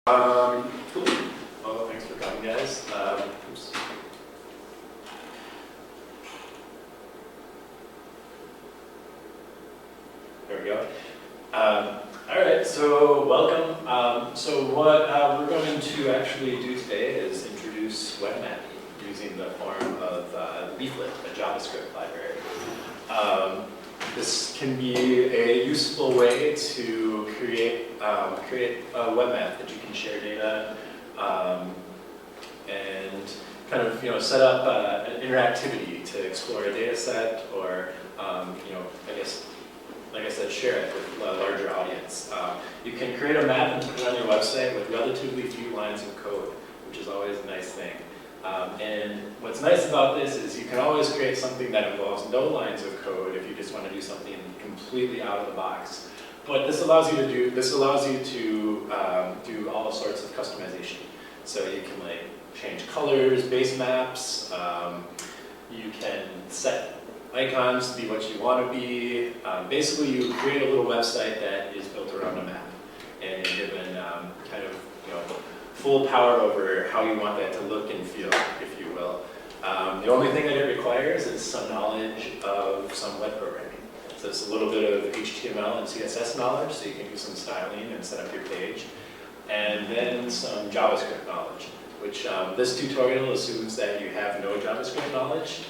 Cool. Well, thanks for coming, guys. Oops. There we go. All right, so welcome. So what we're going to actually do today is introduce web mapping using the form of Leaflet, a JavaScript library. This can be a useful way to create a web map that you can share data and kind of set up an interactivity to explore a data set, or I guess, like I said, share it with a larger audience. You can create a map and put it on your website with relatively few lines of code, which is always a nice thing. And what's nice about this is you can always create something that involves no lines of code if you just want to do something completely out of the box. What this allows you to do, do all sorts of customization. So you can change colors, base maps. You can set icons to be what you want to be. Basically, you create a little website that is built around a map, and you're given kind of full power over how you want that to look and feel, if you will. The only thing that it requires is some knowledge of some web programming. So it's a little bit of HTML and CSS knowledge, so you can do some styling and set up your page. And then some JavaScript knowledge, which this tutorial assumes that you have no JavaScript knowledge.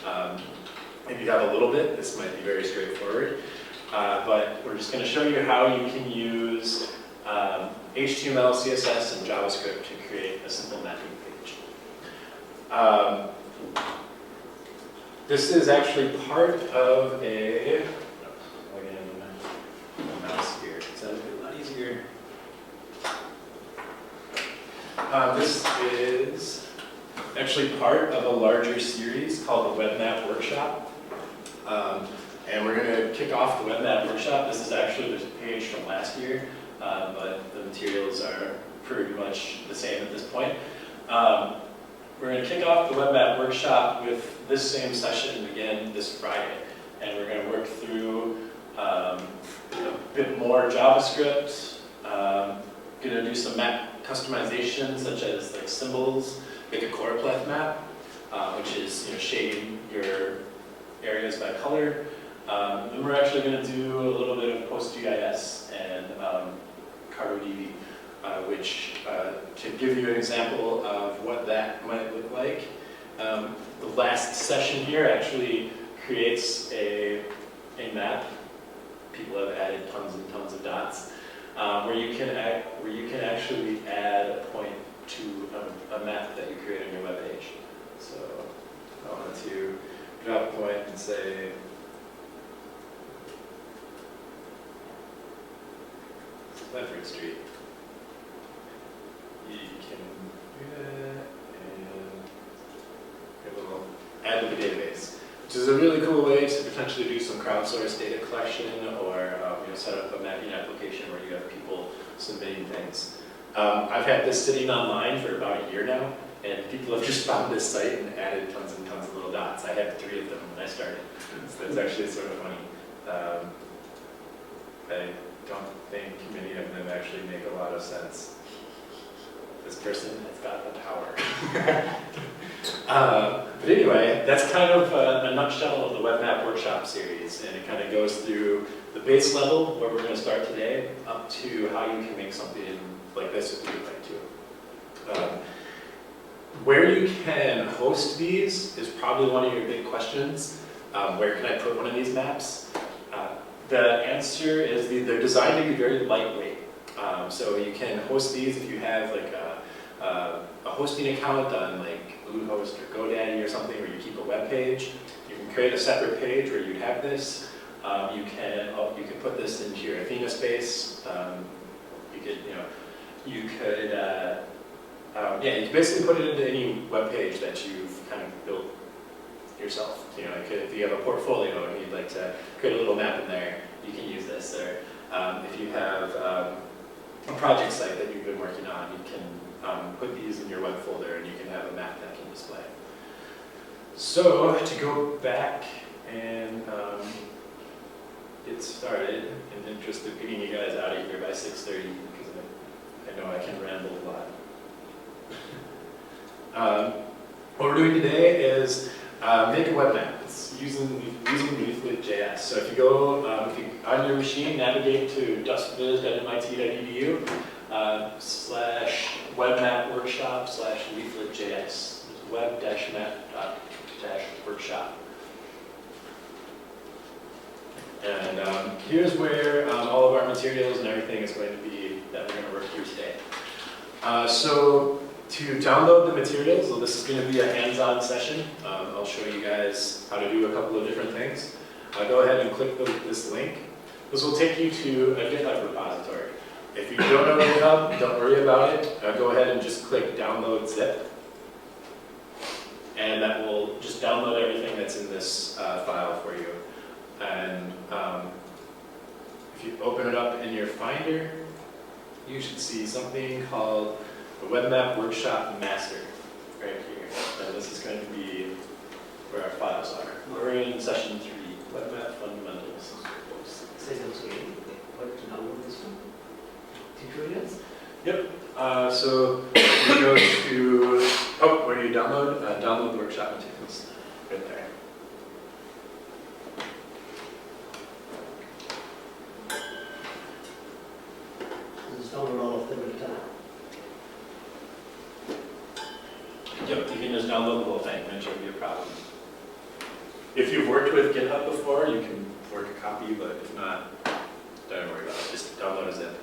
If you have a little bit, this might be very straightforward. But we're just going to show you how you can use HTML, CSS, and JavaScript to create a simple mapping page. This is actually part of a, my mouse here, so it'll be a lot easier. This is actually part of a larger series called the Web Map Workshop. And we're going to kick off the Web Map Workshop. This is actually the page from last year. But the materials are pretty much the same at this point. We're going to kick off the Web Map Workshop with this same session again this Friday. And we're going to work through a bit more JavaScript. Going to do some map customization, such as symbols, make a choropleth map, which is shading your areas by color. And we're actually going to do a little bit of PostGIS and CartoDB, which to give you an example of what that might look like. The last session here actually creates a map. People have added tons and tons of dots, where you can actually add a point to a map that you create on your web page. So I wanted to drop a point and say, Bedford Street. You can do that and add to the database, which is a really cool way to potentially do some crowdsourced data collection, or set up a mapping application where you have people submitting things. I've had this sitting online for about a year now, and people have just found this site and added tons and tons of little dots. I had 3 of them when I started, so it's actually sort of funny. I don't think many of them actually make a lot of sense. This person has got the power. But anyway, that's kind of a nutshell of the Web Map Workshop series, and it kind of goes through the base level, where we're going to start today, up to how you can make something like this if you'd like to. Where you can host these is probably one of your big questions. Where can I put one of these maps? The answer is they're designed to be very lightweight. So you can host these if you have a hosting account on Bluehost or GoDaddy or something, where you keep a web page. You can create a separate page where you'd have this. You can put this into your Athena space. You can basically put it into any web page that you've kind of built yourself. If you have a portfolio and you'd like to create a little map in there, you can use this. Or if you have a project site that you've been working on, you can put these in your web folder, and you can have a map that can display. So to go back and get started, in the interest of getting you guys out of here by 6:30, because I I know I can ramble a lot. What we're doing today is make a web map. It's using Leaflet.js. So if you go on your machine, navigate to DUSPviz.mit.edu /webmap/workshop/Leaflet.js. web-map.workshop. And here's where all of our materials and everything is going to be that we're going to work through today. So to download the materials, so this is going to be a hands-on session. I'll show you guys how to do a couple of different things. Go ahead and click this link. This will take you to a GitHub repository. If you don't know GitHub, don't worry about it. Go ahead and just click download zip. And that will just download everything that's in this file for you. And if you open it up in your Finder, you should see something called the Web Map Workshop Master right here. And this is going to be where our files are. We're in session 3, Web Map Fundamentals. Session 3, what to download this one? Tutorials? Yep. So you go to, where do you download? Download the workshop materials. Right there. Just download all of them at a time. Yep, you can just download the whole thing, and it shouldn't be a problem. If you've worked with GitHub before, you can fork a copy, but if not, don't worry about it. Just download a zip.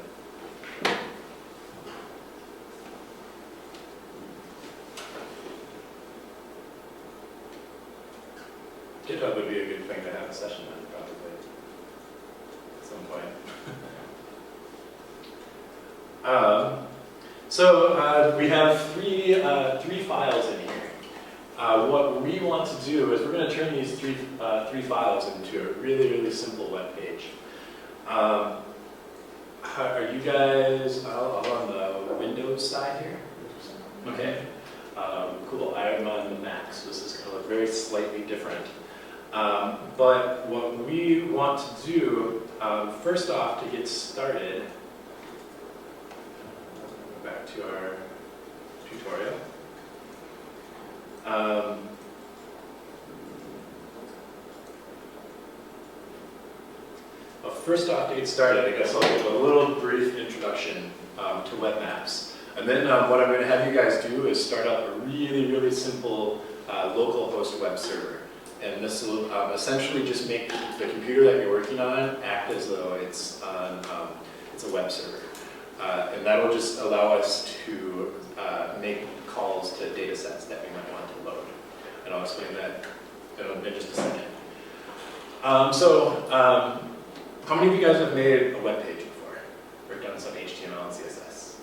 GitHub would be a good thing to have a session on, probably, at some point. We have three files in here. What we want to do is we're going to turn these three files into a really, really simple web page. Are you guys all on the Windows side here? Okay. Cool. I'm on the Mac, so this is going to look very slightly different. But what we want to do, first off, to get started, back to our tutorial. Well, first off, to get started, I guess I'll give a little brief introduction to web maps. And then what I'm going to have you guys do is start up a really, really simple local host web server. And this will essentially just make the computer that you're working on act as though it's on it's a web server. And that will just allow us to make calls to data sets that we might want to load. And I'll explain that in just a second. How many of you guys have made a web page before? Or done some HTML and CSS?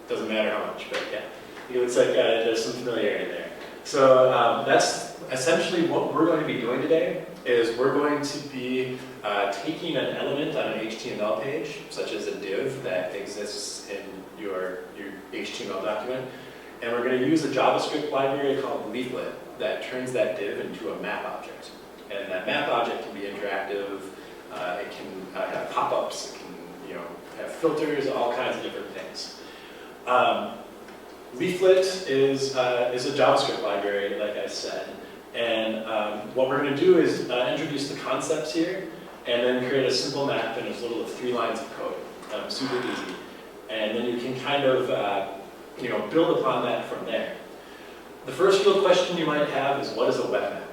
Doesn't matter how much, but yeah. It looks like there's some familiarity there. So that's essentially what we're going to be doing today, is we're going to be taking an element on an HTML page, such as a div that exists in your HTML document, and we're going to use a JavaScript library called Leaflet that turns that div into a map object. And that map object can be interactive, it can have pop-ups, it can have filters, all kinds of different things. Leaflet is a JavaScript library, like I said. And what we're going to do is introduce the concepts here, and then create a simple map in as little as 3 lines of code. Super easy. And then you can kind of build upon that from there. The first real question you might have is, what is a web map?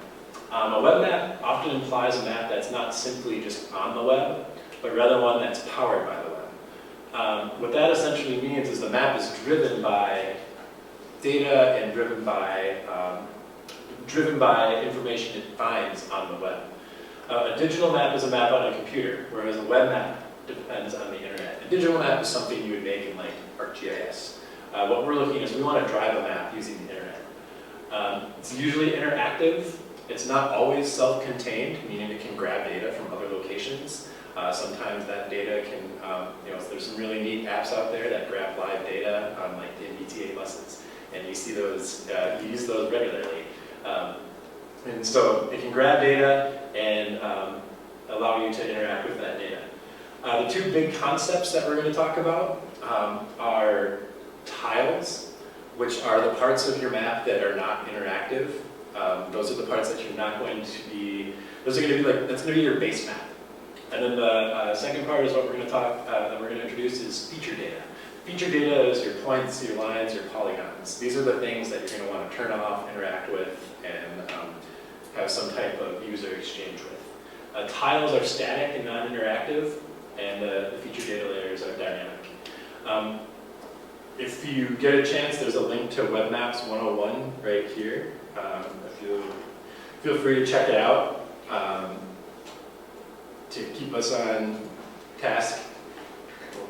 A web map often implies a map that's not simply just on the web, but rather one that's powered by the web. What that essentially means is the map is driven by data and driven by information it finds on the web. A digital map is a map on a computer, whereas a web map depends on the internet. A digital map is something you would make in like ArcGIS. What we're looking is we want to drive a map using the internet. It's usually interactive. It's not always self-contained, meaning it can grab data from other locations. Sometimes that data can, there's some really neat apps out there that grab live data on like the MBTA buses, and you see those, you use those regularly. And so it can grab data and allow you to interact with that data. The two big concepts that we're going to talk about are tiles, which are the parts of your map that are not interactive. Those are the parts that you're not going to be, those are going to be like, that's going to be your base map. And then the second part is what we're going to talk, that we're going to introduce is feature data. Feature data is your points, your lines, your polygons. These are the things that you're going to want to turn off, interact with, and have some type of user exchange with. Tiles are static and non-interactive, and the feature data layers are dynamic. If you get a chance, there's a link to Web Maps 101 right here. Feel free to check it out to keep us on task.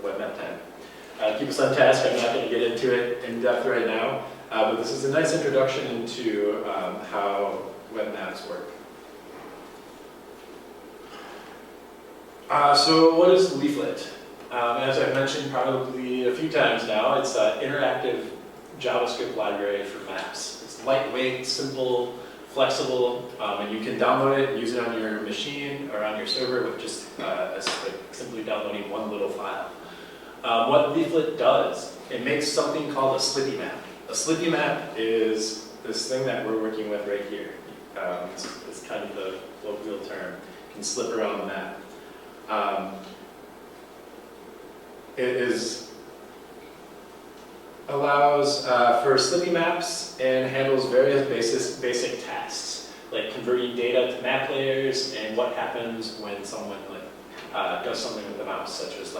Web Map 10. Keep us on task. I'm not going to get into it in depth right now, but this is a nice introduction into how web maps work. So what is Leaflet? As I've mentioned probably a few times now, it's an interactive JavaScript library for maps. It's lightweight, simple, flexible, and you can download it and use it on your machine or on your server with just simply downloading one little file. What Leaflet does, it makes something called a slippy map. A slippy map is this thing that we're working with right here. It's kind of the colloquial term. You can slip around the map. Allows for slippy maps and handles various basic tasks, like converting data to map layers and what happens when someone does something with the mouse, such as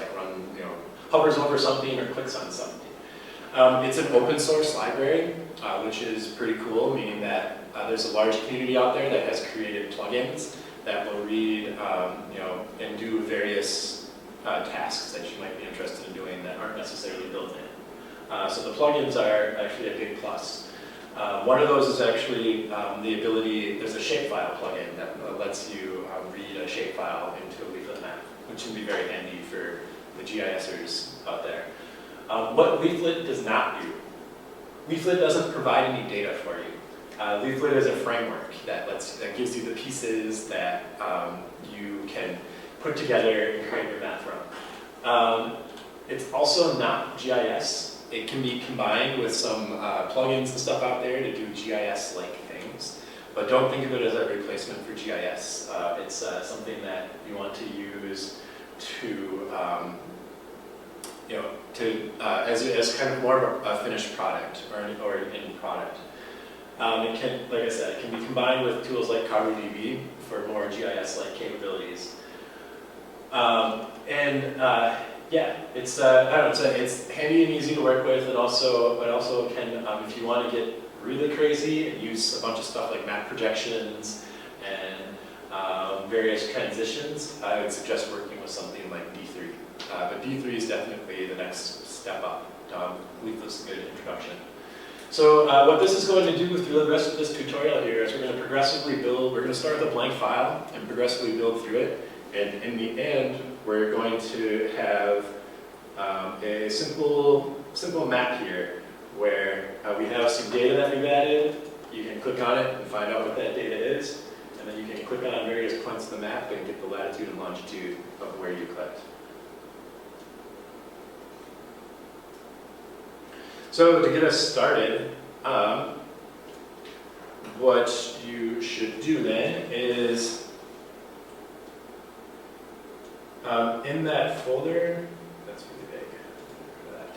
hovers over something or clicks on something. It's an open source library, which is pretty cool, meaning that there's a large community out there that has created plugins that will read, and do various tasks that you might be interested in doing that aren't necessarily built in. So the plugins are actually a big plus. One of those is actually the ability, there's a shapefile plugin that lets you read a shapefile into a Leaflet map, which can be very handy for the GISers out there. What Leaflet does not do, Leaflet doesn't provide any data for you. Leaflet is a framework that gives you the pieces that you can put together and create your map from. It's also not GIS. It can be combined with some plugins and stuff out there to do GIS-like things, but don't think of it as a replacement for GIS. It's something that you want to use to, as kind of more of a finished product or an end product. It can, like I said, it can be combined with tools like CarDB for more GIS-like capabilities. It's handy and easy to work with, but also can, if you want to get really crazy and use a bunch of stuff like map projections and various transitions, I would suggest working with something like D3. But D3 is definitely the next step up. Leaflet's a good introduction. So what this is going to do through the rest of this tutorial here is we're going to progressively build, we're going to start with a blank file and progressively build through it. And in the end, we're going to have a simple map here where we have some data that we've added. You can click on it and find out what that data is. And then you can click on various points of the map and get the latitude and longitude of where you clicked. So to get us started, what you should do then is in that folder, that's really big for that.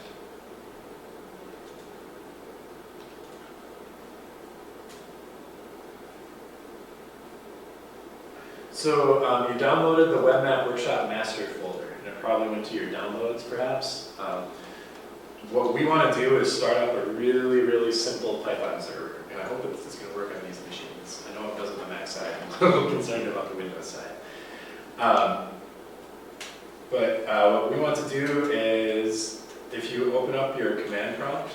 So you downloaded the Web Map Workshop Master folder, and it probably went to your downloads perhaps. What we want to do is start up a really, really simple Python server, and I hope it's going to work on these machines. I know it does on the Mac side. I'm a little concerned about the Windows side. But what we want to do is, if you open up your command prompt,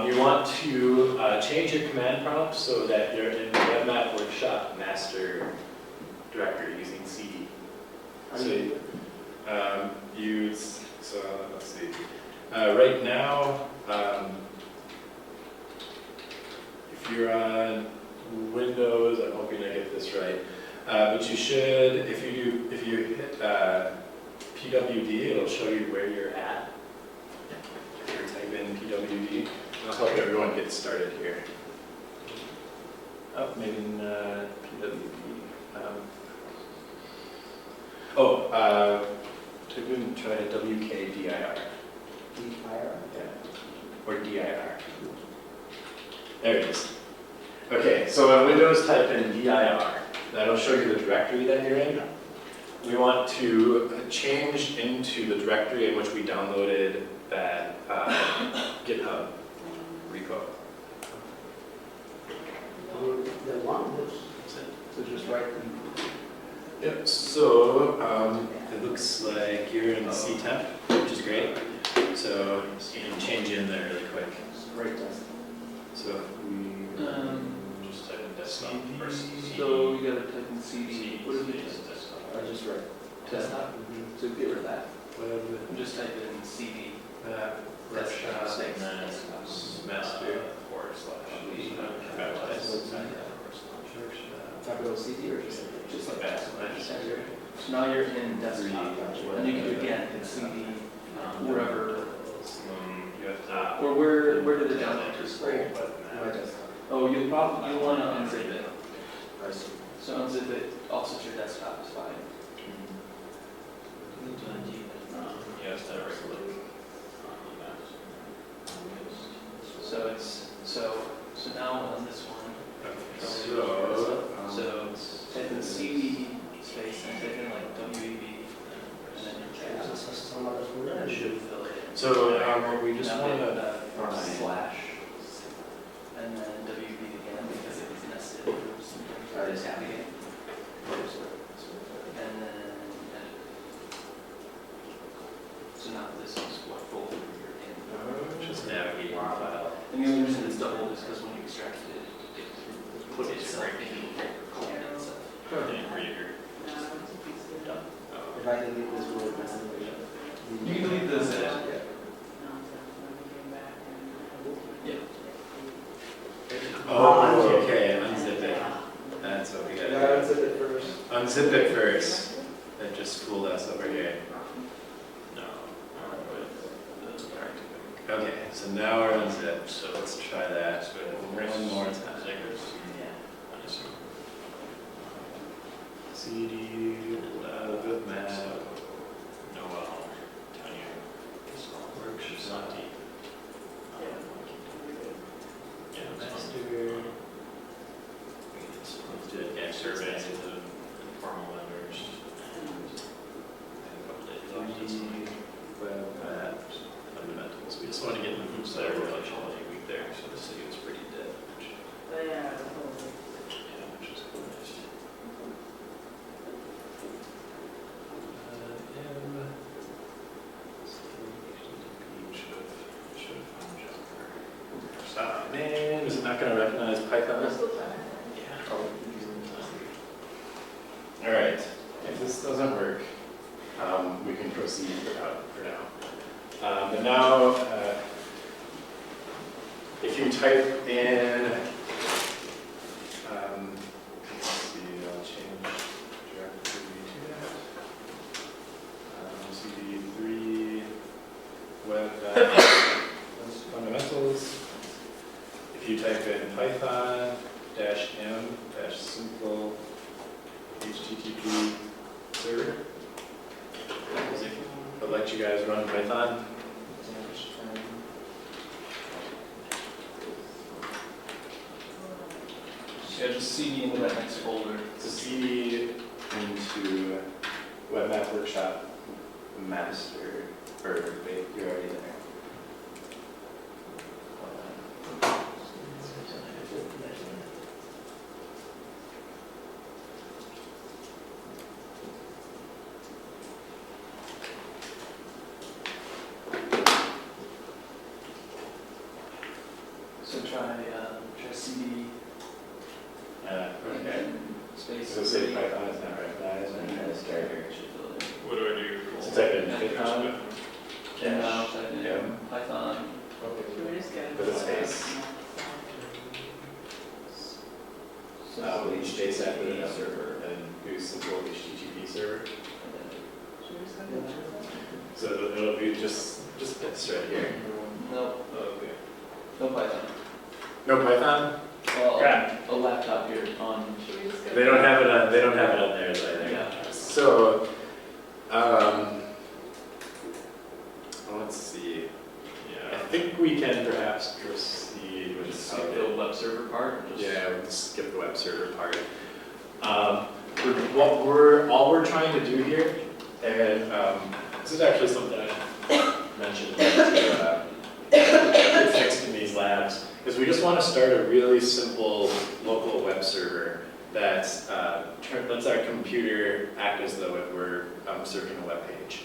you want to change your command prompt so that you're in the Web Map Workshop Master directory using CD. How So do you do it? so let's see. Right now, if you're on Windows, I'm hoping I get this right, but you should, if you hit PWD, it'll show you where you're at. If you type in PWD, I'll help everyone get started here. Oh, maybe not PWD. Type in, try WKDIR. DIR? Yeah. Or DIR. There it is. Okay, so on Windows, type in DIR. That'll show you the directory that you're in. We want to change into the directory in which we downloaded that GitHub repo. The one was, so just right. Yep, so it looks like you're in C10, which is great. So you can change in there really quick. Right test. So if we just type in desktop versus So we gotta type in CD. What is it? desktop. Just right. Desktop. Mhm. So get rid of that. Web, Just type in CD. workshop, Desktop. and then master /baptized. Capital CD or just? Just like that. So now you're in desktop. And you can again hit CD wherever. Or where did it download to? My desktop. Oh, you want to unzip it. I see. So unzip it. Also, your desktop is fine. Yes, that right click. So it's so now on this one. So Type in CD space and type in like WEB and then your tab. Some other folder? And it should fill it in. So we just Now want hit, to slash and then WB again because it was nested. Or just navigate. And then edit. So now this is what folder you're in. just navigate your file. And the only reason it's doubled is because when you extracted it, it put itself in the colon itself. And reader. If I delete this word message. You can delete this. Yeah. Yeah. Oh, okay, unzip it. That's what we gotta do. Unzip it first. Unzip it first. That just fooled us over here. No. Okay, so now we're unzipped, so let's try that one more time. CD, bitmap, Noel, Tanya, workshop. Yeah, master. Let's do it. Survey to informal members. And web maps, fundamentals. We just want to get in the hoops there. We're like all week there, so the city was pretty dead. Which is cool. Man, is it not going to recognize Python? All right, if this doesn't work, we can proceed without for now. But now, if you type in, let's see, I'll change directory to that. CD3, web fundamentals. If you type in Python -m -simple HTTP server, I'll let you guys run Python. Yeah, just CD into that next folder. So CD into webmap workshop master, or wait, you're already there. So try CD Okay. space. So say Python is not right. each space after the server and do simple HTTP server. So it'll be just this right here. No, Okay. no Python. No Python? Well, Crap. a laptop here on. They don't have it on. They don't have it on theirs either. Yeah. So, let's see. I think we can perhaps proceed with Just skip the web server part. Or just Yeah, we'll just skip the web server part. All we're trying to do here, and this is actually something I mentioned to get fixed in these labs, is we just want to start a really simple local web server that lets our computer act as though it were serving a web page.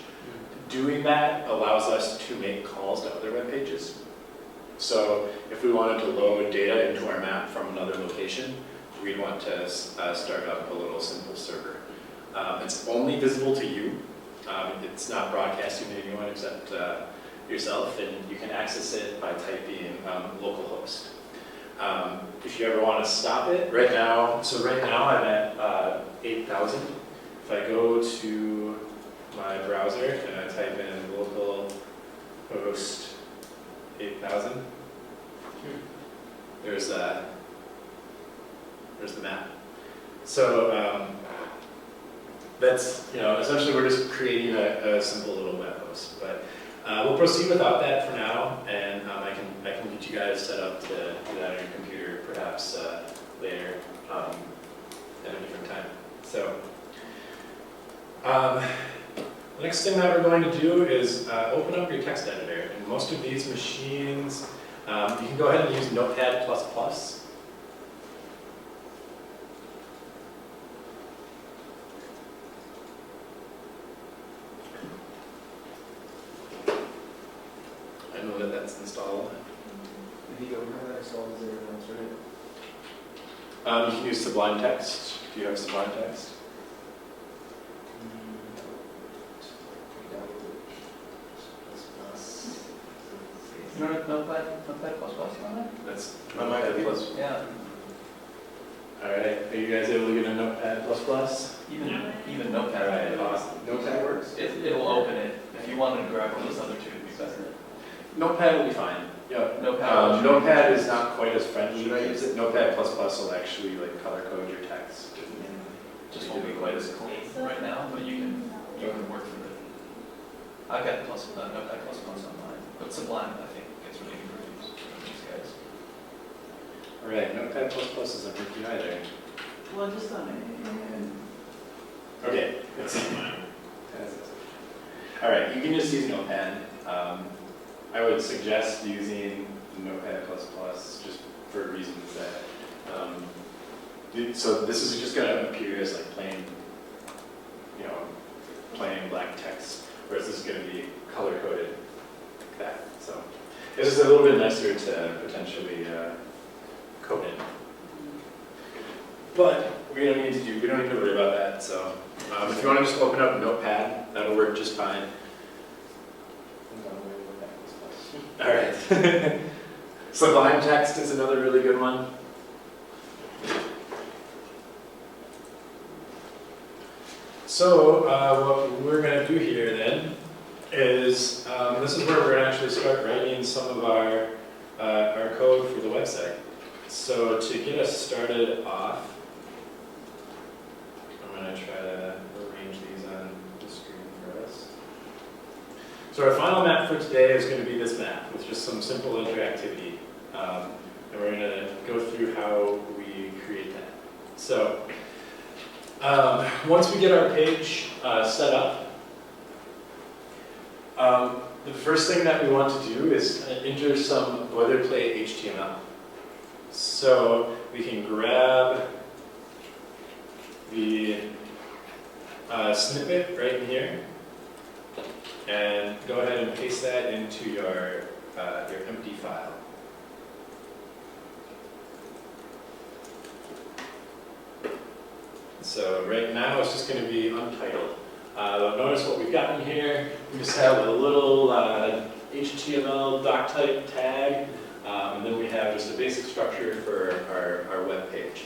Doing that allows us to make calls to other web pages. So if we wanted to load data into our map from another location, we'd want to start up a little simple server. It's only visible to you. It's not broadcasting to anyone except yourself, and you can access it by typing localhost. If you ever want to stop it, right now I'm at 8,000. If I go to my browser and I type in localhost 8,000, there's the map. So that's, essentially we're just creating a simple little web host. But we'll proceed without that for now, and I can get you guys set up to do that on your computer perhaps later at a different time. So the next thing that we're going to do is open up your text editor. And most of these machines, you can go ahead and use Notepad++. I know that that's installed. If you don't have that installed, is there an alternative? You can use Sublime Text. Do you have Sublime Text? You don't have Notepad on that? That's On my Notepad++. computer. Yeah. All right. Are you guys able to get a Notepad++? Even Notepad. All right, awesome. Notepad works? It'll open it. If you wanted to grab one of those other two, it'd be better. Notepad will be fine. Yeah. Notepad. Notepad is not quite as friendly. Notepad++ will actually color code your text. Just won't be quite as clean right now, but you can work with it. I've got Notepad++ on mine, but Sublime I think gets really good reviews from these guys. All right, Notepad++ isn't working either. Well, just on it. Okay, let's see. All right, you can just use Notepad. I would suggest using Notepad++ just for reasons that, so this is just gonna appear as plain, plain black text, whereas this is gonna be color coded like that. So it's just a little bit nicer to potentially code in. But we don't need to worry about that. So if you want to just open up Notepad, that'll work just fine. All right. Sublime Text is another really good one. So what we're going to do here then is, this is where we're going to actually start writing some of our code for the website. So to get us started off, I'm going to try to arrange these on the screen for us. So our final map for today is going to be this map with just some simple interactivity. And we're going to go through how we create that. So once we get our page set up, the first thing that we want to do is enter some boilerplate HTML. So we can grab the snippet right in here and go ahead and paste that into your empty file. So right now it's just going to be untitled. Notice what we've got in here. We just have a little HTML doc type tag, and then we have just a basic structure for our web page.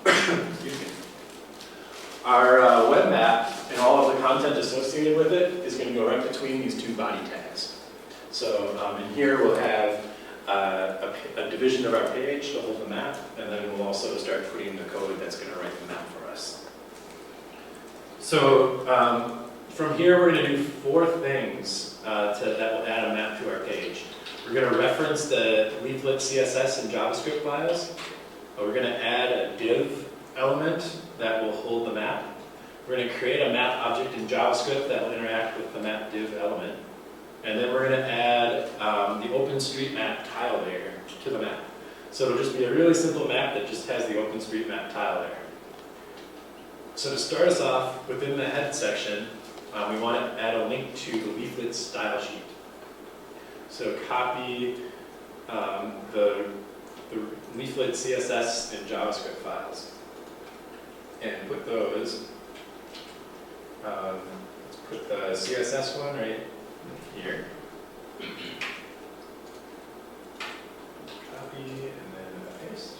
Excuse me. Our web map and all of the content associated with it is going to go right between these two body tags. So in here we'll have a division of our page to hold the map, and then we'll also start putting the code that's going to write the map for us. So from here we're going to do 4 things that will add a map to our page. We're going to reference the Leaflet CSS and JavaScript files. We're going to add a div element that will hold the map. We're going to create a map object in JavaScript that will interact with the map div element. And then we're going to add the OpenStreetMap tile layer to the map. So it'll just be a really simple map that just has the OpenStreetMap tile layer. So to start us off, within the head section, we want to add a link to the Leaflet style sheet. So copy the Leaflet CSS and JavaScript files and put those, let's put the CSS one right here. Copy and then paste.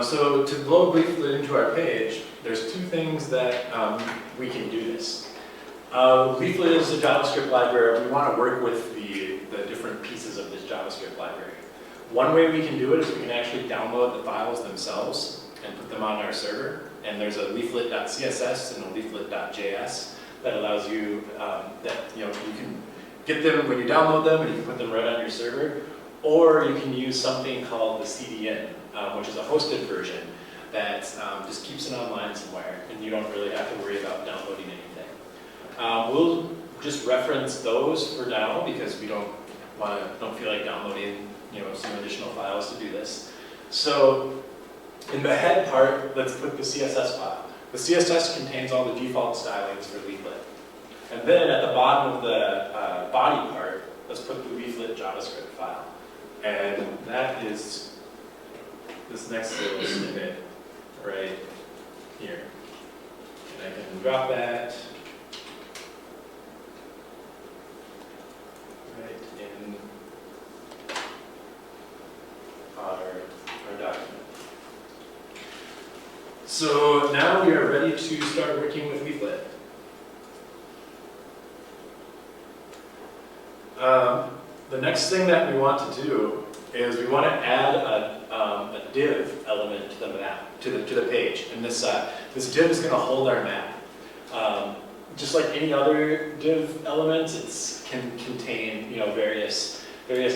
So to load Leaflet into our page, there's 2 things that we can do this. Leaflet is a JavaScript library. We want to work with the different pieces of this JavaScript library. One way we can do it is we can actually download the files themselves and put them on our server. And there's a leaflet.css and a leaflet.js that allows you you can get them when you download them and you can put them right on your server. Or you can use something called the CDN, which is a hosted version that just keeps it online somewhere, and you don't really have to worry about downloading anything. We'll just reference those for now because we don't feel like downloading some additional files to do this. So in the head part, let's put the CSS file. The CSS contains all the default stylings for Leaflet. And then at the bottom of the body part, let's put the Leaflet JavaScript file. And that is this next little snippet right here. And I can drop that right in our document. So now we are ready to start working with Leaflet. The next thing that we want to do is we want to add a div element to the map, to the page, and this div is going to hold our map. Just like any other div element, it can contain various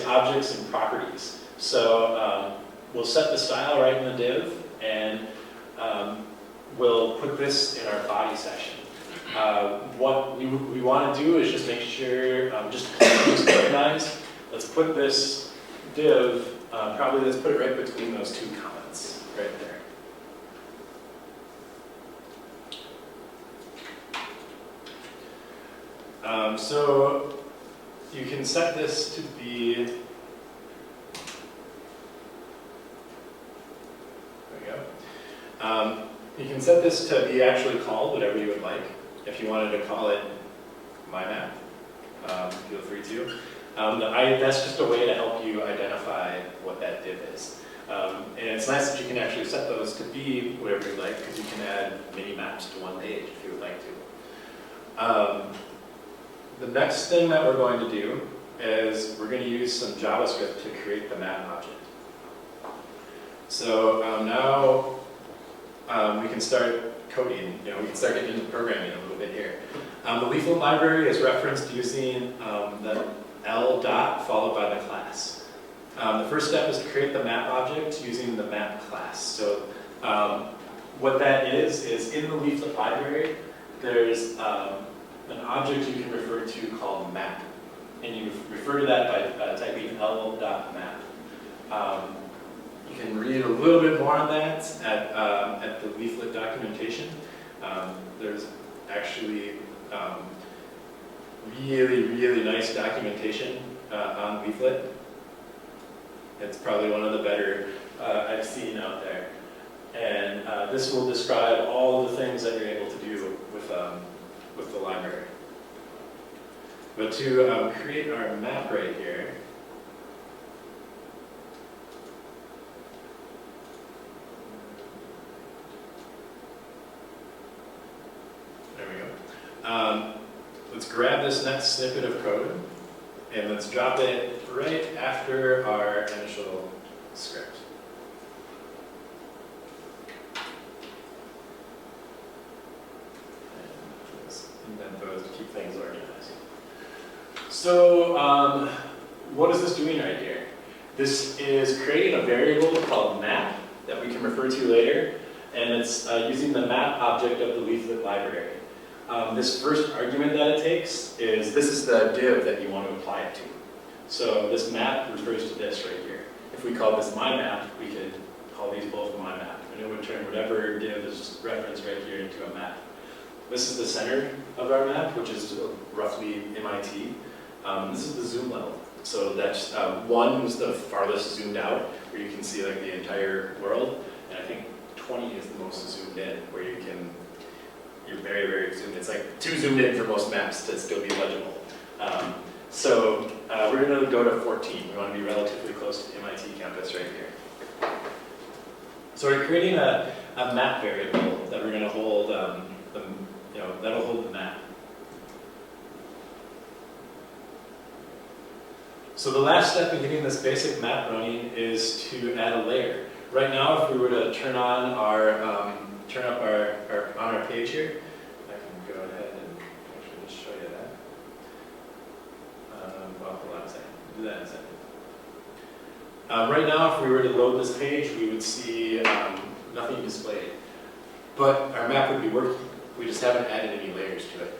objects and properties. So we'll set the style right in the div, and we'll put this in our body section. What we want to do is just make sure, just organize. Let's put this div, probably let's put it right between those 2 comments, right there. So you can set this to be, there we go. You can set this to be actually called whatever you would like. If you wanted to call it my map, feel free to. That's just a way to help you identify what that div is. And it's nice that you can actually set those to be whatever you like, because you can add mini maps to one page if you would like to. The next thing that we're going to do is we're going to use some JavaScript to create the map object. So now we can start coding. We can start getting into programming a little bit here. The Leaflet library is referenced using the L dot followed by the class. The first step is to create the map object using the map class. So what that is in the Leaflet library, there's an object you can refer to called map. And you refer to that by typing L.map. You can read a little bit more on that at the Leaflet documentation. There's actually really nice documentation on Leaflet. It's probably one of the better I've seen out there. And this will describe all the things that you're able to do with the library. But to create our map right here, there we go. Let's grab this next snippet of code and let's drop it right after our initial script. And let's indent those to keep things organized. So what is this doing right here? This is creating a variable called map that we can refer to later, and it's using the map object of the Leaflet library. This first argument that it takes is, this is the div that you want to apply it to. So this map refers to this right here. If we call this my map, we could call these both my map, and it would turn whatever div is referenced right here into a map. This is the center of our map, which is roughly MIT. This is the zoom level. So that's 1 is the farthest zoomed out, where you can see like the entire world, and I think 20 is the most zoomed in, where you're very, very zoomed. It's like too zoomed in for most maps to still be legible. So we're going to go to 14. We want to be relatively close to the MIT campus right here. So we're creating a map variable that we're going to hold, that'll hold the map. So the last step in getting this basic map running is to add a layer. Right now, if we were to turn on our turn up on our page here, I can go ahead and actually just show you that. Well, hold on a second. Do that in a second. Right now, if we were to load this page, we would see nothing displayed. But our map would be working. We just haven't added any layers to it.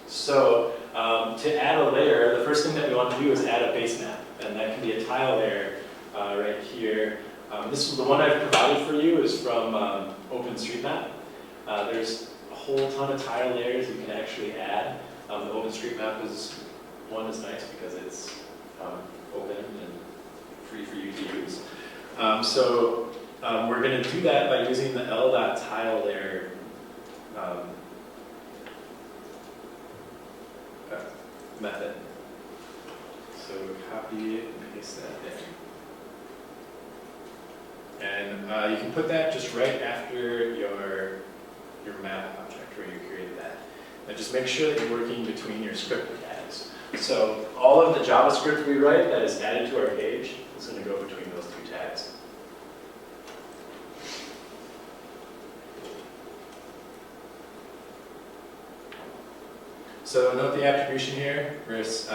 So to add a layer, the first thing that we want to do is add a base map. And that can be a tile layer right here. This is the one I've provided for you is from OpenStreetMap. There's a whole ton of tile layers you can actually add. The OpenStreetMap one is nice because it's open and free for you to use. So we're going to do that by using the l.tile layer method. So copy and paste that there. And you can put that just right after your map object where you created that. And just make sure that you're working between your script tags. So all of the JavaScript we write that is added to our page is going to go between those two tags. So note the attribution here. We're just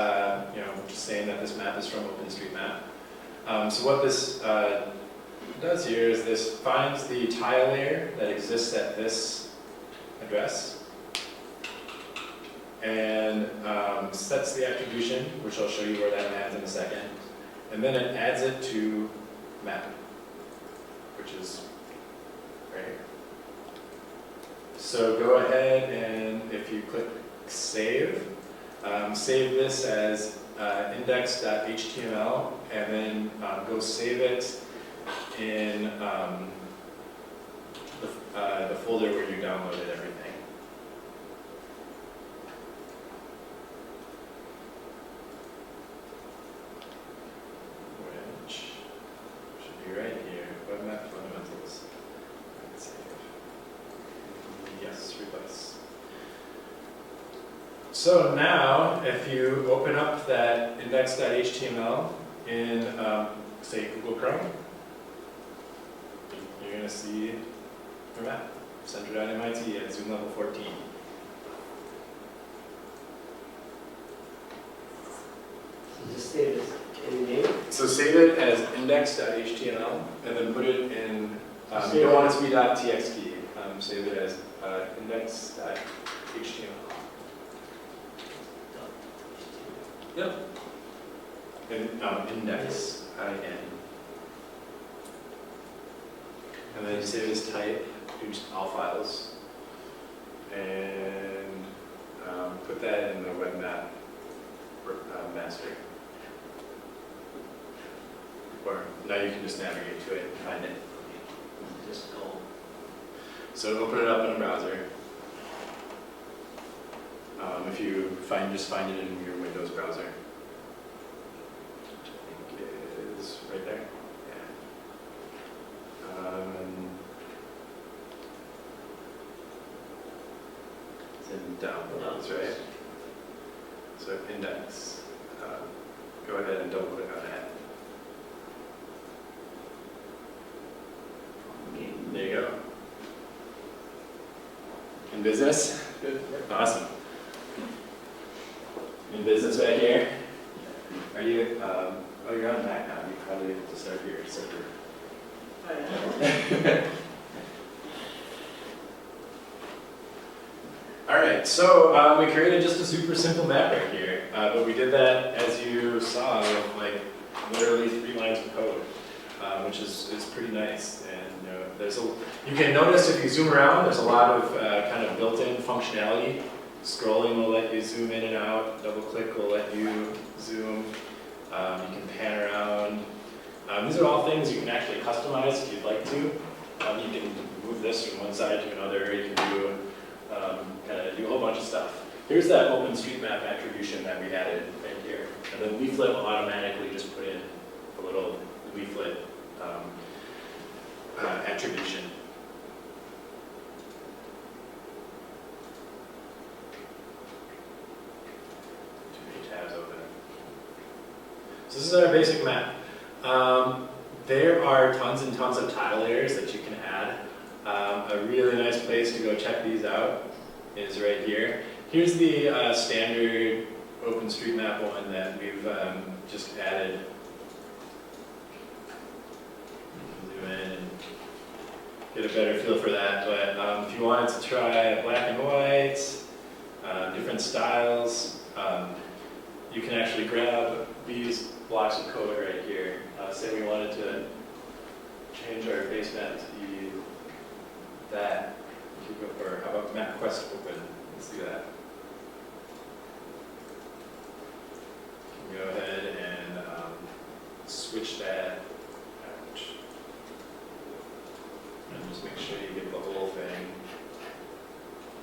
saying that this map is from OpenStreetMap. So what this does here is this finds the tile layer that exists at this address and sets the attribution, which I'll show you where that adds in a second. And then it adds it to map, which is right here. So go ahead and if you click save, save this as index.html and then go save it in the folder where you downloaded everything. Which should be right here, Webmap Fundamentals. Save. Yes, replace. So now, if you open up that index.html in, say, Google Chrome, you're going to see your map, centered on MIT at zoom level 14. So just save this in name. So save it as index.html, and then put it in, you don't want it to be .txt, save it as index.html. Yep. And index, IN. And then save as type, do all files, and put that in the web map master. Or now you can just navigate to it and find it. Just go. So open it up in a browser. If you just find it in your window browser. I think it is right there. Yeah. It's in downloads, right? So index. Go ahead and double click on that. Okay. There you go. In business? Good. Awesome. In business back here? Are you, oh, you're on Mac now. You probably have to start your server. All right, so we created just a super simple map right here, but we did that, as you saw, with like literally 3 lines of code, which is pretty nice. And you can notice if you zoom around, there's a lot of kind of built-in functionality. Scrolling will let you zoom in and out. Double click will let you zoom. You can pan around. These are all things you can actually customize if you'd like to. You can move this from one side to another. You can do do a whole bunch of stuff. Here's that OpenStreetMap attribution that we added right here. And then Leaflet will automatically just put in a little Leaflet attribution. Too many tabs open. So this is our basic map. There are tons and tons of tile layers that you can add. A really nice place to go check these out is right here. Here's the standard OpenStreetMap one that we've just added. Zoom in and get a better feel for that. But if you wanted to try black and white, different styles, you can actually grab these blocks of code right here. Say we wanted to change our base map to be that. Or how about MapQuest open? Let's do that. You can go ahead and switch that out. And just make sure you get the whole thing.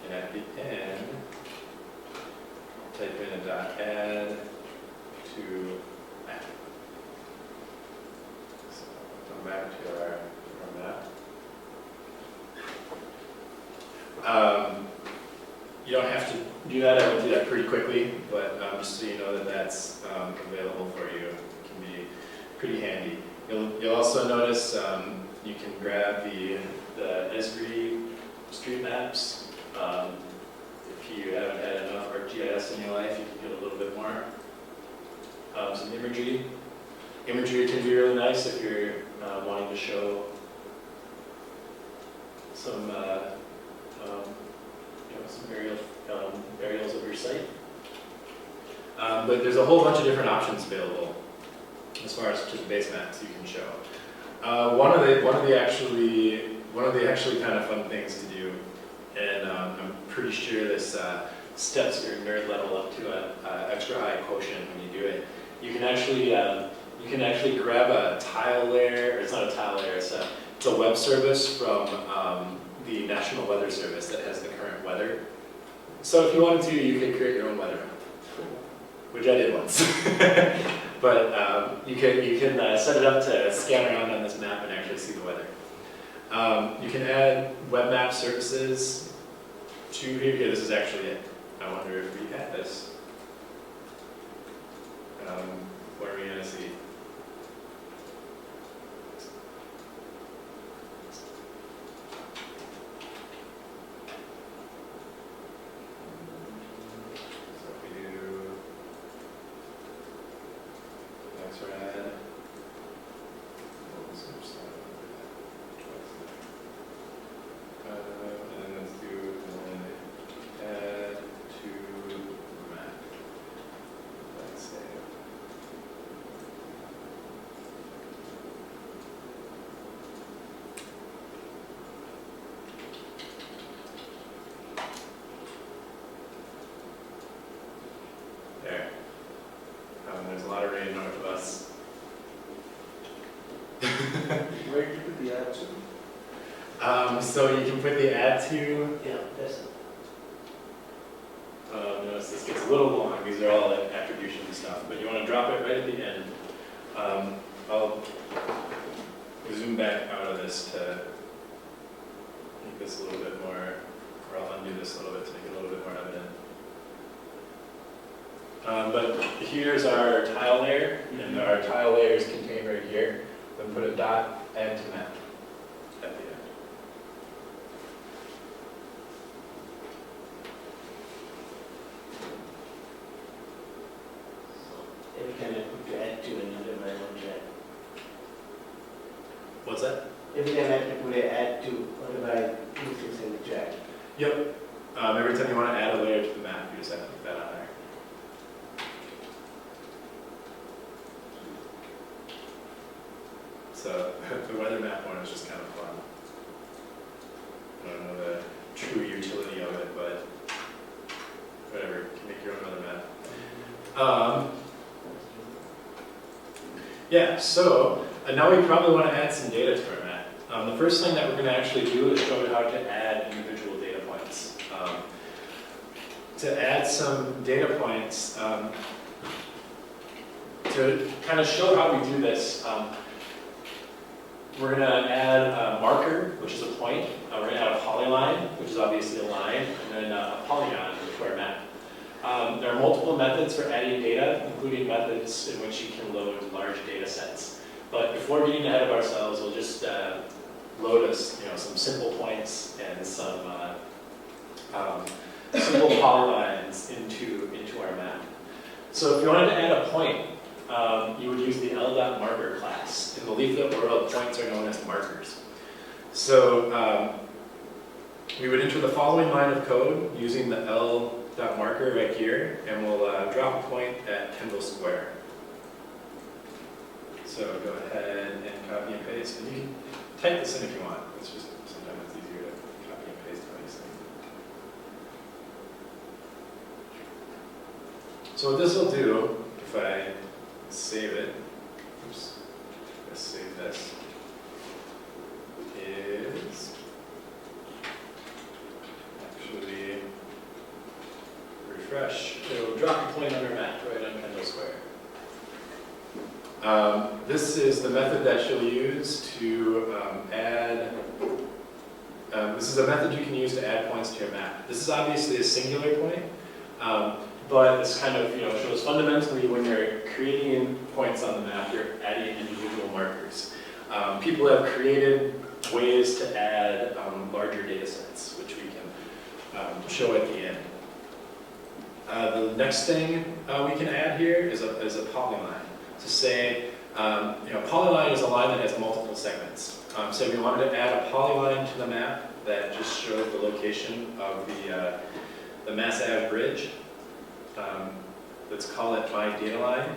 And at the end, type in a .add to map. So come back to our map. You don't have to do that. I went through that pretty quickly, but just so you know that that's available for you. It can be pretty handy. You'll also notice you can grab the Esri street maps. If you haven't had enough ArcGIS in your life, you can get a little bit more. Some imagery. Imagery can be really nice if you're wanting to show some some aerials of your site. But there's a whole bunch of different options available as far as just base maps you can show. One of the actually kind of fun things to do, and I'm pretty sure this steps your nerd level up to an extra high quotient when you do it. You can actually grab a tile layer, or it's not a tile layer, it's a web service from the National Weather Service that has the current weather. So if you wanted to, you could create your own weather map, which I did once. But you can set it up to scan around on this map and actually see the weather. You can add web map services to here. Here, this is actually it. I wonder if we had this. What are we going to see? There's a lot of rain north of us. Where did you put the add to? So you can put the add to. Yeah, that's Notice this gets a little long. These are all attributes attribution and stuff, but you want to drop it right at the end. I'll zoom back out of this to make this a little bit more, or I'll undo this a little bit to make it a little bit more evident. But here's our tile layer, and our tile layer is contained right here. Then put a dot, add to map at the end. So every time I put to add to another by one track. What's that? Every time I have to put an add to, what about two things in the track? Yep. Every time you want to add a layer to the map, you just have to put that on there. So the weather map one is just kind of fun. I don't know the true utility of it, but whatever, you can make your own weather map. Yeah, so now we probably want to add some data to our map. The first thing that we're going to actually do is show you how to add individual data points. To add some data points, to kind of show how we do this, we're going to add a marker, which is a point. We're going to add a polyline, which is obviously a line, and then a polygon to our map. There are multiple methods for adding data, including methods in which you can load large data sets. But before getting ahead of ourselves, we'll just load us, some simple points and some simple polylines into our map. So if you wanted to add a point, you would use the L.marker class. In the Leaflet world, points are known as markers. So we would enter the following line of code using the L.marker right here, and we'll drop a point at Kendall Square. So go ahead and copy and paste. And you can type this in if you want. It's just sometimes it's easier to copy and paste obviously. So what this will do, if I save it, oops, let's save this, is actually refresh. It will drop a point on our map right on Kendall Square. This is the method that you'll use to add, this is a method you can use to add points to your map. This is obviously a singular point, but it's kind of, shows fundamentally when you're creating points on the map, you're adding individual markers. People have created ways to add larger data sets, which we can show at the end. The next thing we can add here is a polyline. To say, polyline is a line that has multiple segments. So if we wanted to add a polyline to the map that just shows the location of the Mass Ave bridge, let's call it my data line,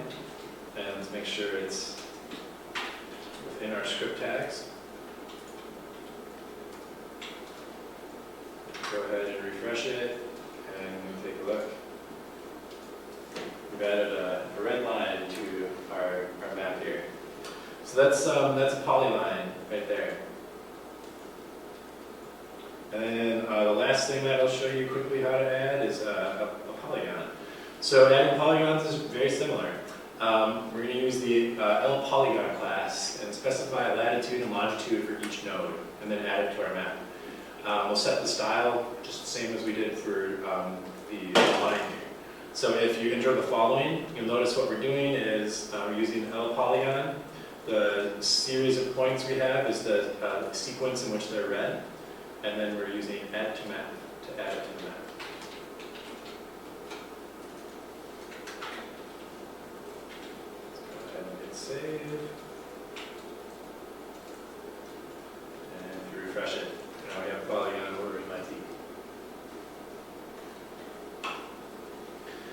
and let's make sure it's within our script tags. Go ahead and refresh it, and take a look. We've added a red line to our map here. So that's a polyline right there. And then the last thing that I'll show you quickly how to add is a polygon. So adding polygons is very similar. We're going to use the L.polygon class and specify a latitude and longitude for each node, and then add it to our map. We'll set the style just the same as we did for the line here. So if you enter the following, you'll notice what we're doing is we're using L.polygon. The series of points we have is the sequence in which they're read, and then we're using add to map to add it to the map. Let's go ahead and hit save. And if you refresh it, now we have polygon ordering my T.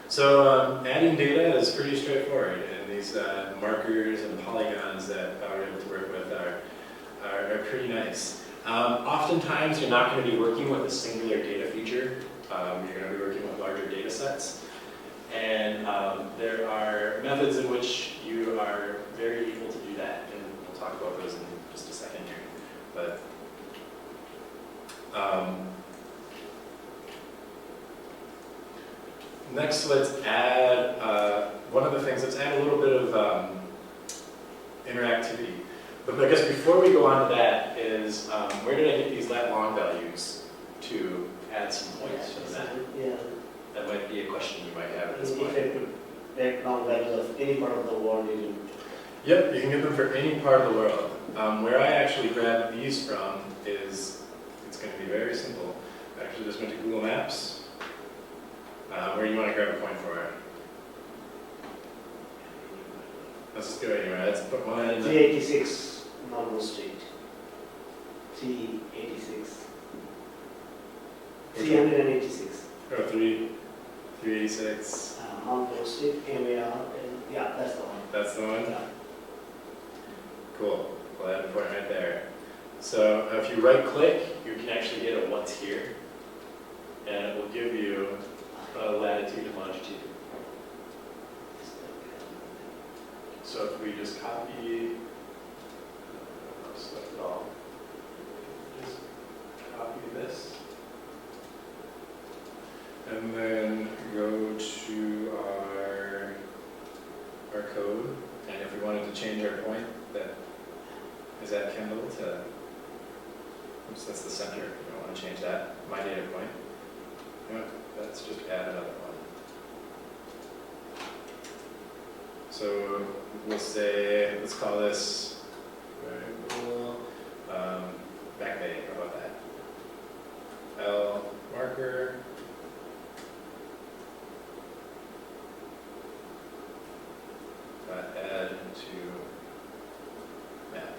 So adding data is pretty straightforward, and these markers and polygons that we're able to work with are pretty nice. Oftentimes, you're not going to be working with a singular data feature. You're going to be working with larger data sets. And there are methods in which you are very able to do that, and we'll talk about those in just a second here. But next, let's add one of the things, let's add a little bit of interactivity. But I guess before we go on to that is, where did I get these lat long values to add some points from that? Yeah. That might be a question you might have at this If point. I could take down values of any part of the world, you can. Yep, you can get them for any part of the world. Where I actually grabbed these from is, it's going to be very simple. I actually just went to Google Maps. Where do you want to grab a point for it? Let's just go anywhere. Let's put one in. 386 Marlborough Street. 386. 386. Oh, 386. Marlborough Street, MAR, and yeah, that's the one. That's the one? Yeah. Cool. We'll add a point right there. So if you right click, you can actually hit a what's here. And it will give you a latitude and longitude. So if we just copy, select it all, just copy this, and then go to our code, and if we wanted to change our point that is at Kendall to, oops, that's the center, you don't want to change that, my data point, you know, let's just add another one. So we'll say, let's call this variable back bay. How about that? L marker. Add to map.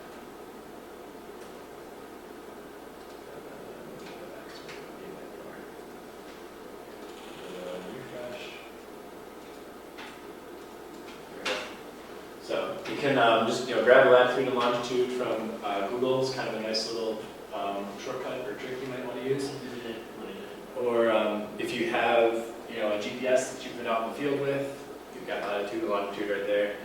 Refresh. So you can just grab a latitude and longitude from Google. It's kind of a nice little shortcut or trick you might want to use. Or if you have a GPS that you've been out in the field with, you've got latitude and longitude right there.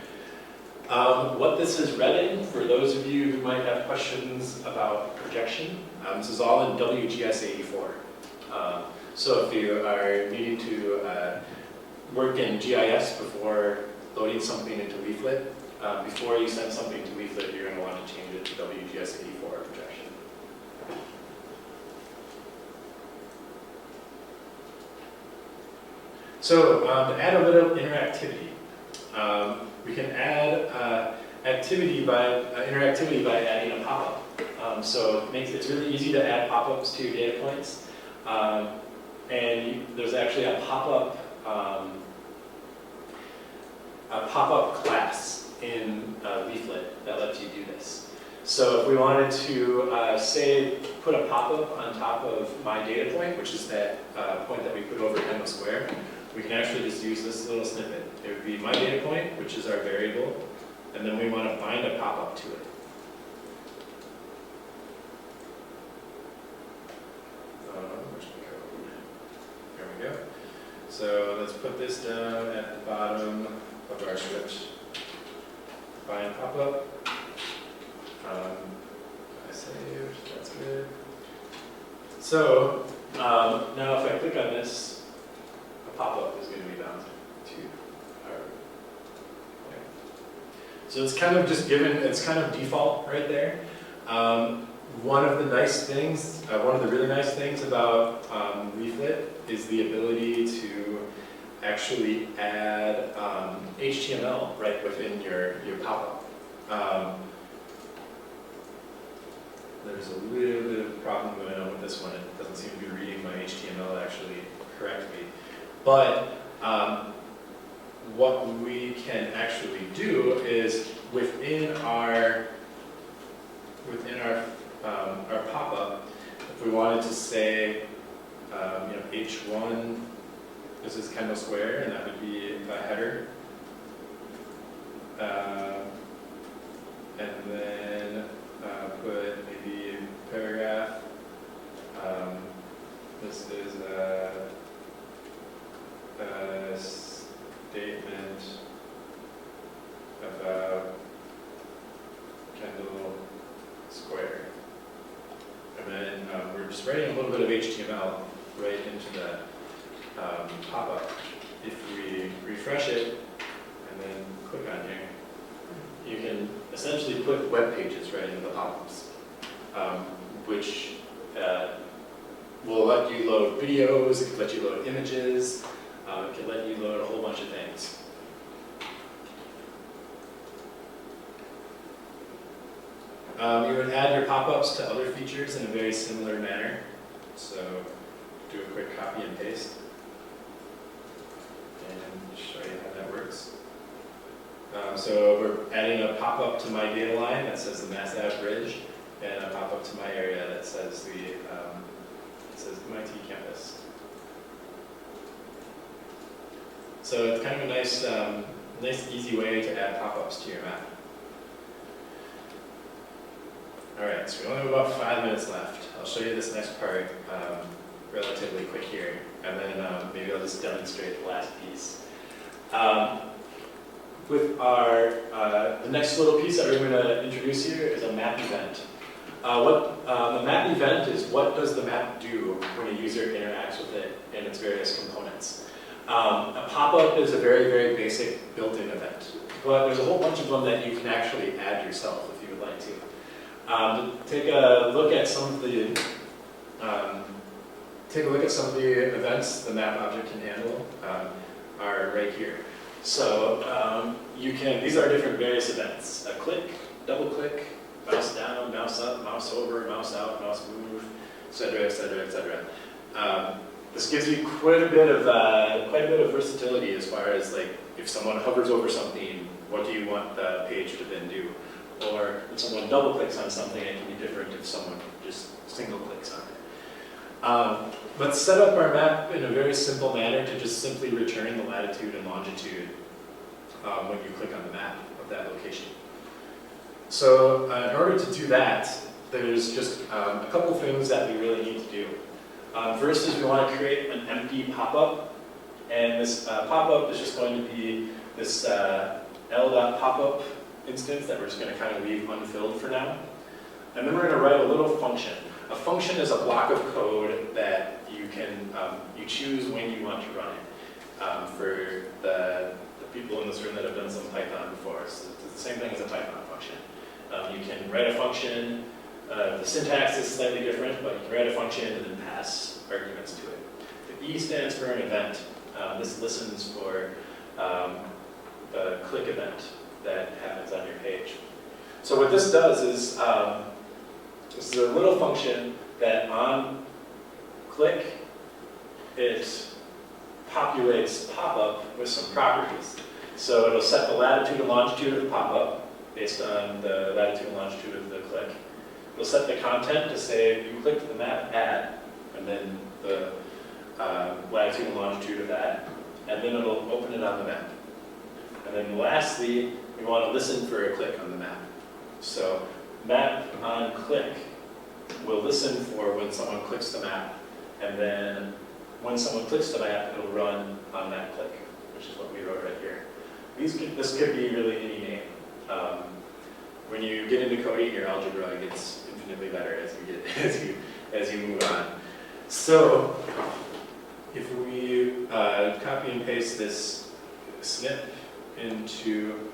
What this is read in, for those of you who might have questions about projection, this is all in WGS 84. So if you are needing to work in GIS before loading something into Leaflet, before you send something to Leaflet, you're going to want to change it to WGS 84 projection. So to add a little interactivity, we can add interactivity by adding a pop-up. So it's really easy to add pop-ups to your data points. And there's actually a pop-up class in Leaflet that lets you do this. So if we wanted to say put a pop-up on top of my data point, which is that point that we put over Kendall Square, we can actually just use this little snippet. It would be my data point, which is our variable, and then we want to bind a pop-up to it. There we go. So let's put this down at the bottom of our script. Bind pop-up. I saved, that's good. So now if I click on this, a pop-up is going to be bound to our point. So it's kind of just given, it's kind of default right there. One of the really nice things about Leaflet is the ability to actually add HTML right within your pop-up. There's a little bit of a problem going on with this one. It doesn't seem to be reading my HTML actually correctly. But what we can actually do is within our pop-up, if we wanted to say, H1, this is Kendall Square, and that would be a header. And then put maybe a paragraph. This is a statement about Kendall Square. And then we're just writing a little bit of HTML right into the pop-up. If we refresh it and then click on here, you can essentially put web pages right into the pop-ups, which will let you load videos, it can let you load images, it can let you load a whole bunch of things. You would add your pop-ups to other features in a very similar manner. So do a quick copy and paste and show you how that works. So we're adding a pop-up to my data line that says the Mass Ave Bridge, and a pop-up to my area that says MIT campus. So it's kind of a nice easy way to add pop-ups to your map. All right, so we only have about 5 minutes left. I'll show you this next part relatively quick here, and then maybe I'll just demonstrate the last piece. With our, the next little piece that we're going to introduce here is a map event. The map event is what does the map do when a user interacts with it and its various components. A pop-up is a very, very basic built-in event, but there's a whole bunch of them that you can actually add yourself if you would like to. Take a look at some of the events the map object can handle are right here. So these are different various events: a click, double click, mouse down, mouse up, mouse over, mouse out, mouse move, etc., etc., etc. This gives you quite a bit of versatility as far as like if someone hovers over something, what do you want the page to then do? Or if someone double clicks on something, it can be different if someone just single clicks on it. Let's set up our map in a very simple manner to just simply return the latitude and longitude when you click on the map of that location. So in order to do that, there's just a couple things that we really need to do. First is we want to create an empty pop-up, and this pop-up is just going to be this l.popup instance that we're just going to kind of leave unfilled for now. And then we're going to write a little function. A function is a block of code that you can you choose when you want to run it. For the people in this room that have done some Python before, so it's the same thing as a Python function. You can write a function. The syntax is slightly different, but you can write a function and then pass arguments to it. The E stands for an event. This listens for the click event that happens on your page. So what this does is, this is a little function that on click, it populates pop-up with some properties. So it'll set the latitude and longitude of the pop-up based on the latitude and longitude of the click. It'll set the content to say you clicked the map at, and then the latitude and longitude of that, and then it'll open it on the map. And then lastly, we want to listen for a click on the map. So map on click will listen for when someone clicks the map, and then when someone clicks the map, it'll run on that click, which is what we wrote right here. This could be really any name. When you get into coding, your algebra gets infinitely better as you move on. So if we copy and paste this snip into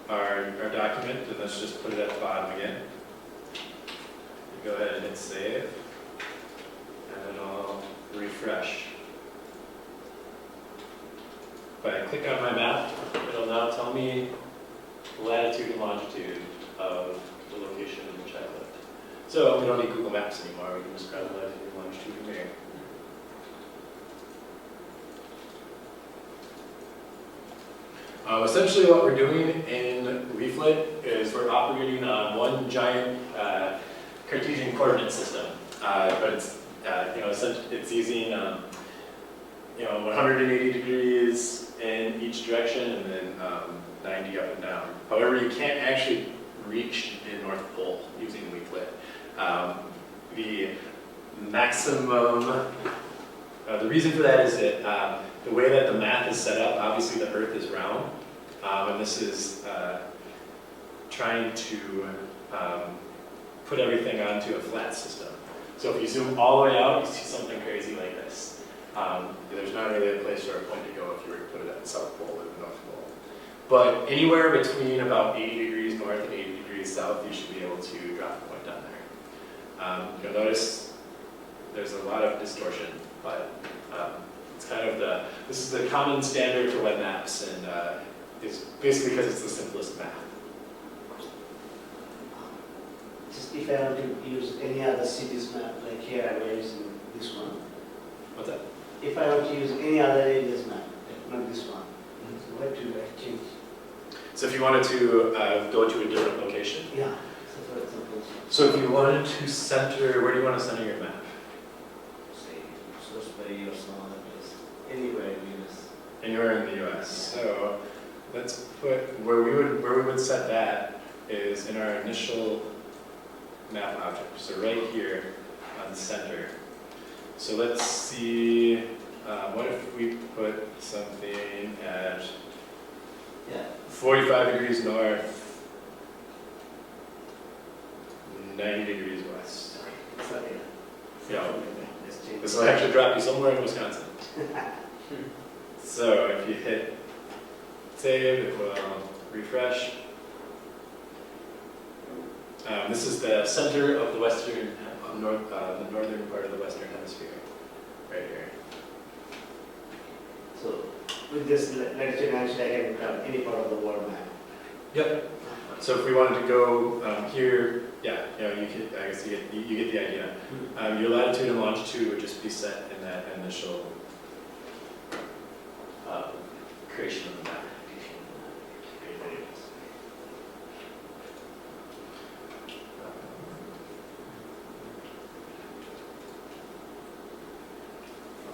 our document, and let's just put it at the bottom again. Go ahead and hit save, and then I'll refresh. If I click on my map, it'll now tell me the latitude and longitude of the location in which I lived. So we don't need Google Maps anymore, we can just grab the latitude and longitude from here. Essentially what we're doing in Leaflet is we're operating on one giant Cartesian coordinate system, but it's it's using 180 degrees in each direction and then 90 up and down. However, you can't actually reach the North Pole using Leaflet. The maximum, the reason for that is that the way that the math is set up, obviously the Earth is round, and this is trying to put everything onto a flat system. So if you zoom all the way out, you see something crazy like this. There's not really a place or a point to go if you were to put it at the South Pole or the North Pole. But anywhere between about 80 degrees north and 80 degrees south, you should be able to drop a point down there. You'll notice there's a lot of distortion, but it's kind of this is the common standard for web maps, and it's basically because it's the simplest map. Just if I want to use any other city's map, like here I'm using this one. What's that? If I want to use any other area's map, like not this one, so what do I change? So if you wanted to go to a different location, Yeah, so for example, so if you wanted to center, where do you want to center your map? say, DUSPviz or some other place, anywhere in US. Anywhere in the US. So let's put, where we would set that is in our initial map object. So right here on center. So let's see, what if we put something at Yeah. 45 degrees north, 90 degrees west. Sorry. Yeah. Let's change. This will actually drop you somewhere in Wisconsin. So if you hit save, it will refresh. This is the center of the the northern part of the western hemisphere, right here. So with this latitude actually I can grab any part of the world map. Yep. So if we wanted to go here, yeah, you could, I guess you get the idea. Your latitude and longitude would just be set in that initial creation of the map.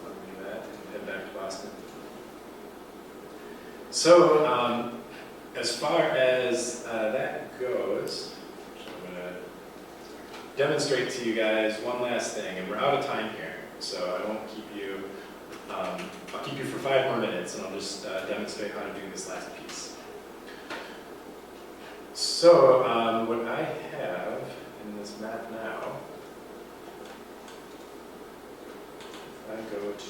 I'll do that and head back to Boston. So, as far as that goes, I'm going to demonstrate to you guys one last thing, and we're out of time here, so I won't keep you. I'll keep you for 5 more minutes, and I'll just demonstrate how to do this last piece. So, what I have in this map now, if I go to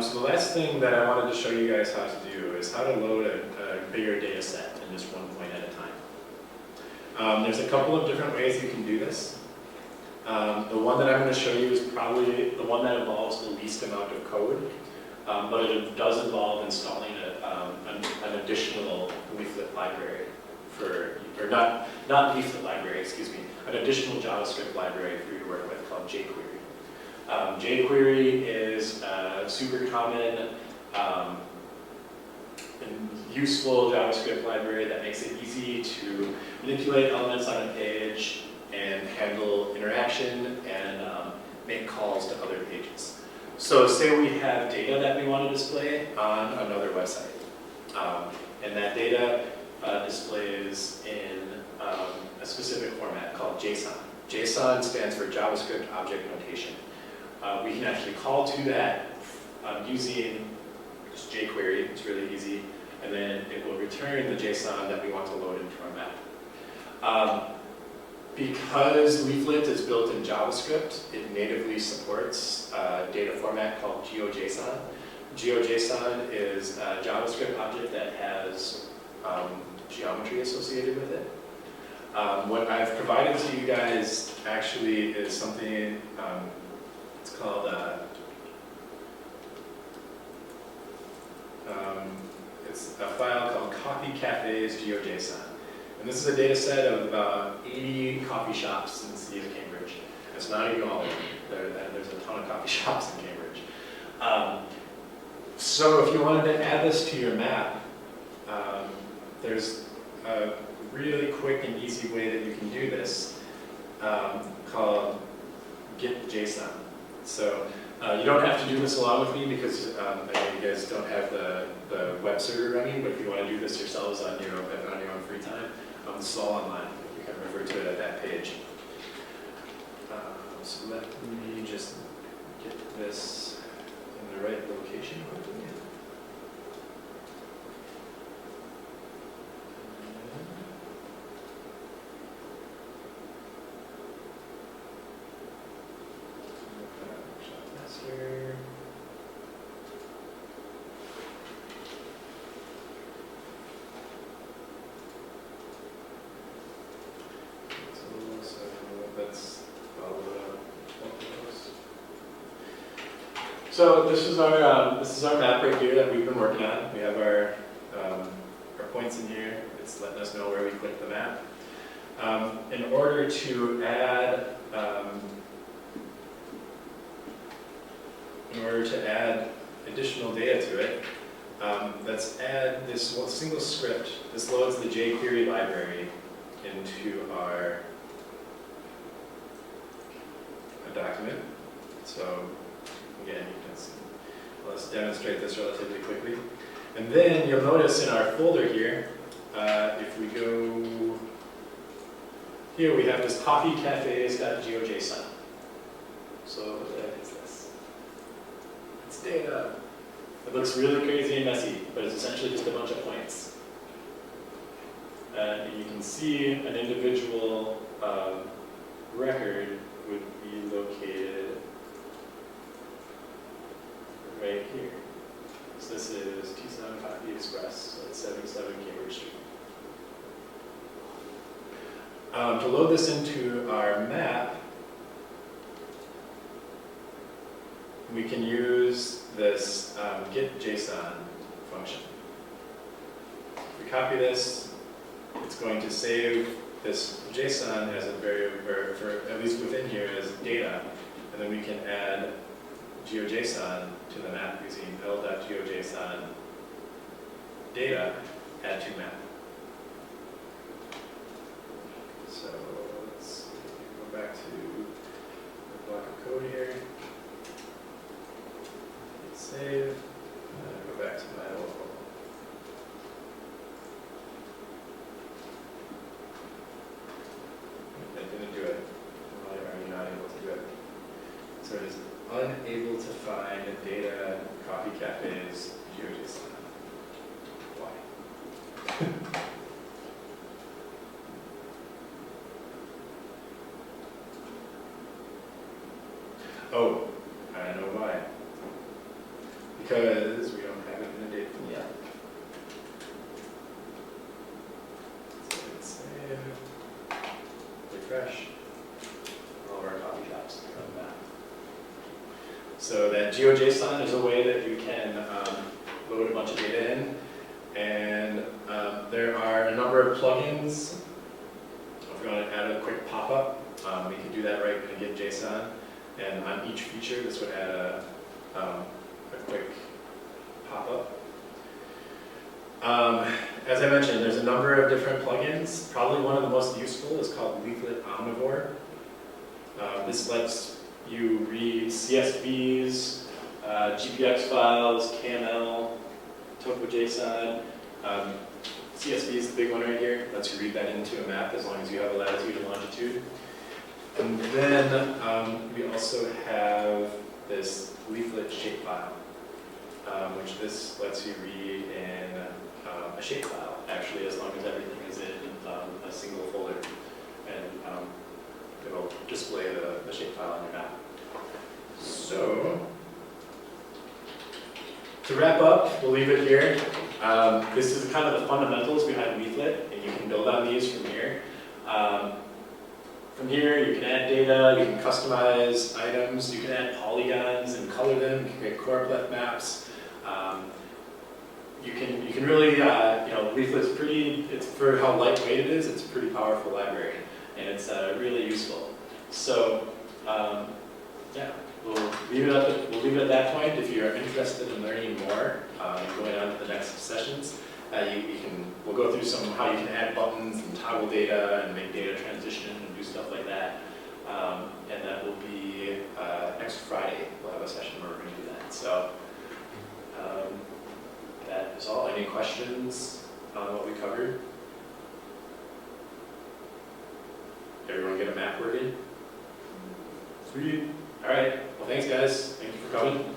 so the last thing that I wanted to show you guys how to do is how to load a bigger data set in just one point at a time. There's a couple of different ways you can do this. The one that I'm going to show you is probably the one that involves the least amount of code, but it does involve installing an additional Leaflet library or not Leaflet library, excuse me, an additional JavaScript library for you to work with called jQuery. jQuery is a super common and useful JavaScript library that makes it easy to manipulate elements on a page and handle interaction and make calls to other pages. So say we have data that we want to display on another website, and that data displays in a specific format called JSON. JSON stands for JavaScript Object Notation. We can actually call to that using just jQuery. It's really easy, and then it will return the JSON that we want to load into our map. Because Leaflet is built in JavaScript, it natively supports a data format called GeoJSON. GeoJSON is a JavaScript object that has geometry associated with it. What I've provided to you guys actually is something, it's called, it's a file called Coffee Cafes GeoJSON. And this is a data set of about 80 coffee shops in the city of Cambridge. It's not even all of them. There's a ton of coffee shops in Cambridge. So if you wanted to add this to your map, there's a really quick and easy way that you can do this called get.json. So you don't have to do this along with me because I know you guys don't have the web server running, but if you want to do this yourselves on your own free time, this is all online. You can refer to it at that page. So let me just get this in the right location quickly. So this is our map right here that we've been working on. We have our points in here. It's letting us know where we click the map. In order to add additional data to it, let's add this one single script. This loads the jQuery library into our document. So again, you can see. Let's demonstrate this relatively quickly. And then you'll notice in our folder here, if we go here, we have this coffeecafes.geojson. So what the heck is this? It's data. It looks really crazy and messy, but it's essentially just a bunch of points. And you can see an individual record would be located right here. So this is T7 Coffee Express, so it's 77 Cambridge Street. To load this into our map, we can use this get JSON function. If we copy this, it's going to save this JSON as a variable, for at least within here, as data, and then we can add GeoJSON to the map using l.geojson data add to map. So let's go back to the block of code here. Hit save, and go back to my old. I didn't do it. Why are you not able to do it? So it is unable to find data coffee cafes GeoJSON. Why? Oh, I know why. Because we don't have it in the data pool yet. So let's save, refresh. All of our coffee shops come back. So that GeoJSON is a way that you can load a bunch of data in. And there are a number of plugins. If we want to add a quick pop-up, we can do that right in Get JSON. And on each feature, this would add a quick pop-up. As I mentioned, there's a number of different plugins. Probably one of the most useful is called Leaflet Omnivore. This lets you read CSVs, GPX files, KML, TopoJSON. CSV is the big one right here. Lets you read that into a map as long as you have a latitude and longitude. And then we also have this leaflet shapefile, which this lets you read in a shapefile, actually, as long as everything is in a single folder. And it'll display the shapefile on your map. So, to wrap up, we'll leave it here. This is kind of the fundamentals behind Leaflet, and you can build on these from here. From here, you can add data, you can customize items, you can add polygons and color them, you can create choropleth maps. You can really, Leaflet's pretty, it's for how lightweight it is, it's a pretty powerful library, and it's really useful. So, yeah, we'll leave it at that point. If you're interested in learning more, going on to the next sessions, we'll go through how you can add buttons and toggle data and make data transition and do stuff like that. And that will be next Friday. We'll have a session where we're going to do that. So that is all. Any questions on what we covered? Everyone get a map working? Sweet. All right. Well, thanks, guys. Thank you for coming.